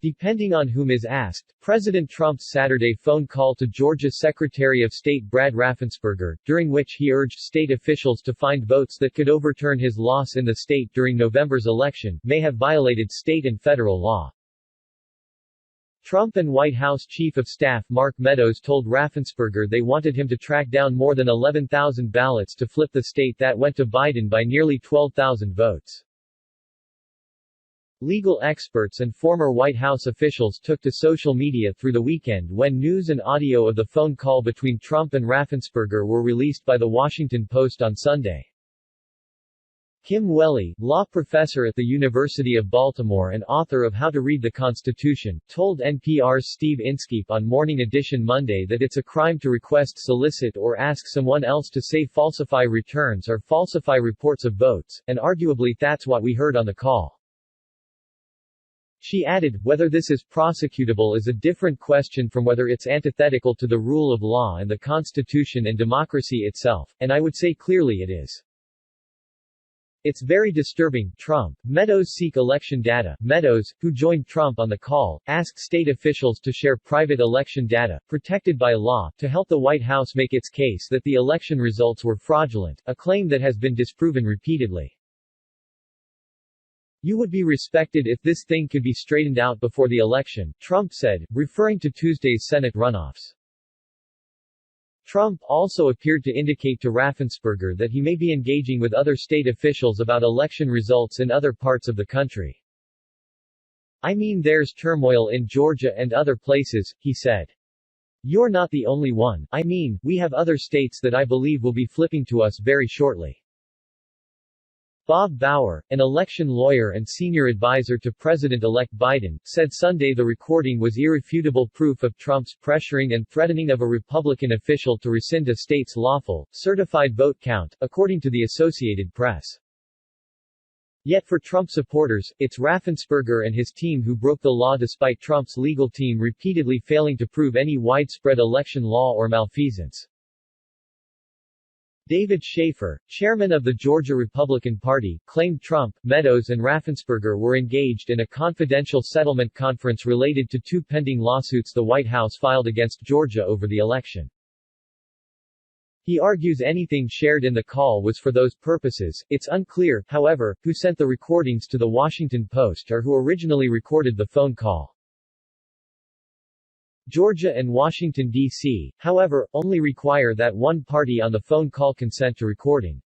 Depending on whom is asked, President Trump's Saturday phone call to Georgia Secretary of State Brad Raffensperger, during which he urged state officials to find votes that could overturn his loss in the state during November's election, may have violated state and federal law. Trump and White House Chief of Staff Mark Meadows told Raffensperger they wanted him to track down more than 11,000 ballots to flip the state that went to Biden by nearly 12,000 votes. Legal experts and former White House officials took to social media through the weekend when news and audio of the phone call between Trump and Raffensperger were released by The Washington Post on Sunday. Kim Welly, law professor at the University of Baltimore and author of How to Read the Constitution, told NPR's Steve Inskeep on Morning Edition Monday that it's a crime to request, solicit or ask someone else to say falsify returns or falsify reports of votes, and arguably that's what we heard on the call. She added, whether this is prosecutable is a different question from whether it's antithetical to the rule of law and the Constitution and democracy itself, and I would say clearly it is. It's very disturbing. Trump. Meadows seek election data. Meadows, who joined Trump on the call, asked state officials to share private election data, protected by law, to help the White House make its case that the election results were fraudulent, a claim that has been disproven repeatedly. You would be respected if this thing could be straightened out before the election, Trump said, referring to Tuesday's Senate runoffs. Trump also appeared to indicate to Raffensperger that he may be engaging with other state officials about election results in other parts of the country. I mean, there's turmoil in Georgia and other places, he said. You're not the only one. I mean, we have other states that I believe will be flipping to us very shortly. Bob Bauer, an election lawyer and senior advisor to President-elect Biden, said Sunday the recording was irrefutable proof of Trump's pressuring and threatening of a Republican official to rescind a state's lawful, certified vote count, according to the Associated Press. Yet for Trump supporters, it's Raffensperger and his team who broke the law despite Trump's legal team repeatedly failing to prove any widespread election law or malfeasance. David Schaefer, chairman of the Georgia Republican Party, claimed Trump, Meadows and Raffensperger were engaged in a confidential settlement conference related to two pending lawsuits the White House filed against Georgia over the election. He argues anything shared in the call was for those purposes. It's unclear, however, who sent the recordings to The Washington Post or who originally recorded the phone call. Georgia and Washington, D.C., however, only require that one party on the phone call consent to recording.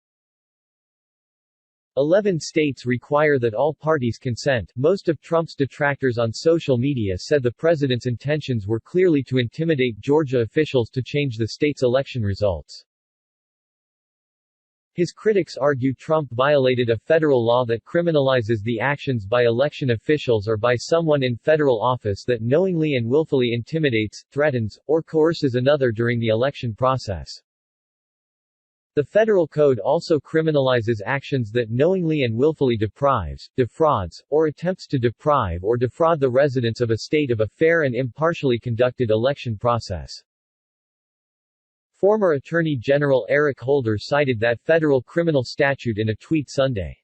11 states require that all parties consent. Most of Trump's detractors on social media said the president's intentions were clearly to intimidate Georgia officials to change the state's election results. His critics argue Trump violated a federal law that criminalizes the actions by election officials or by someone in federal office that knowingly and willfully intimidates, threatens, or coerces another during the election process. The federal code also criminalizes actions that knowingly and willfully deprives, defrauds, or attempts to deprive or defraud the residents of a state of a fair and impartially conducted election process. Former Attorney General Eric Holder cited that federal criminal statute in a tweet Sunday.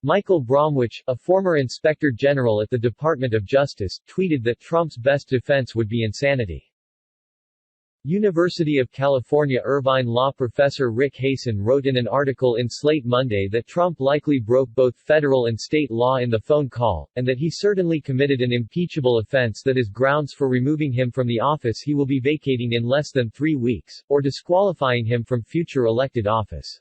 Michael Bromwich, a former Inspector General at the Department of Justice, tweeted that Trump's best defense would be insanity. University of California Irvine law professor Rick Hasen wrote in an article in Slate Monday that Trump likely broke both federal and state law in the phone call, and that he certainly committed an impeachable offense that is grounds for removing him from the office he will be vacating in less than 3 weeks, or disqualifying him from future elected office.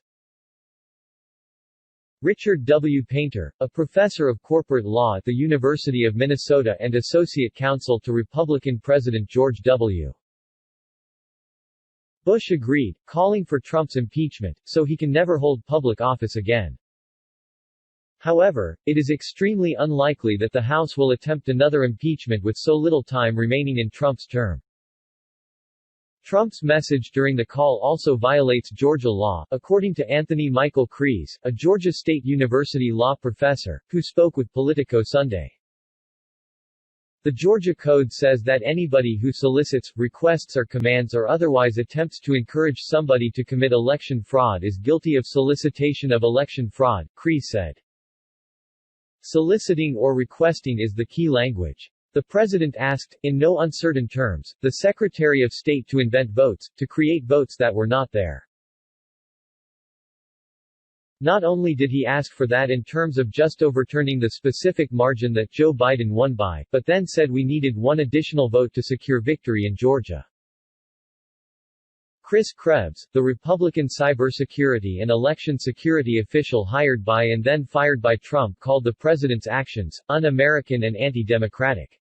Richard W. Painter, a professor of corporate law at the University of Minnesota and associate counsel to Republican President George W. Bush agreed, calling for Trump's impeachment, so he can never hold public office again. However, it is extremely unlikely that the House will attempt another impeachment with so little time remaining in Trump's term. Trump's message during the call also violates Georgia law, according to Anthony Michael Kreese, a Georgia State University law professor, who spoke with Politico Sunday. The Georgia Code says that anybody who solicits, requests or commands or otherwise attempts to encourage somebody to commit election fraud is guilty of solicitation of election fraud, Kreese said. Soliciting or requesting is the key language. The president asked, in no uncertain terms, the Secretary of State to invent votes, to create votes that were not there. Not only did he ask for that in terms of just overturning the specific margin that Joe Biden won by, but then said we needed one additional vote to secure victory in Georgia. Chris Krebs, the Republican cybersecurity and election security official hired by and then fired by Trump, called the president's actions un-American and anti-democratic.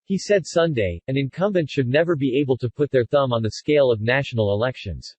He said Sunday, an incumbent should never be able to put their thumb on the scale of national elections.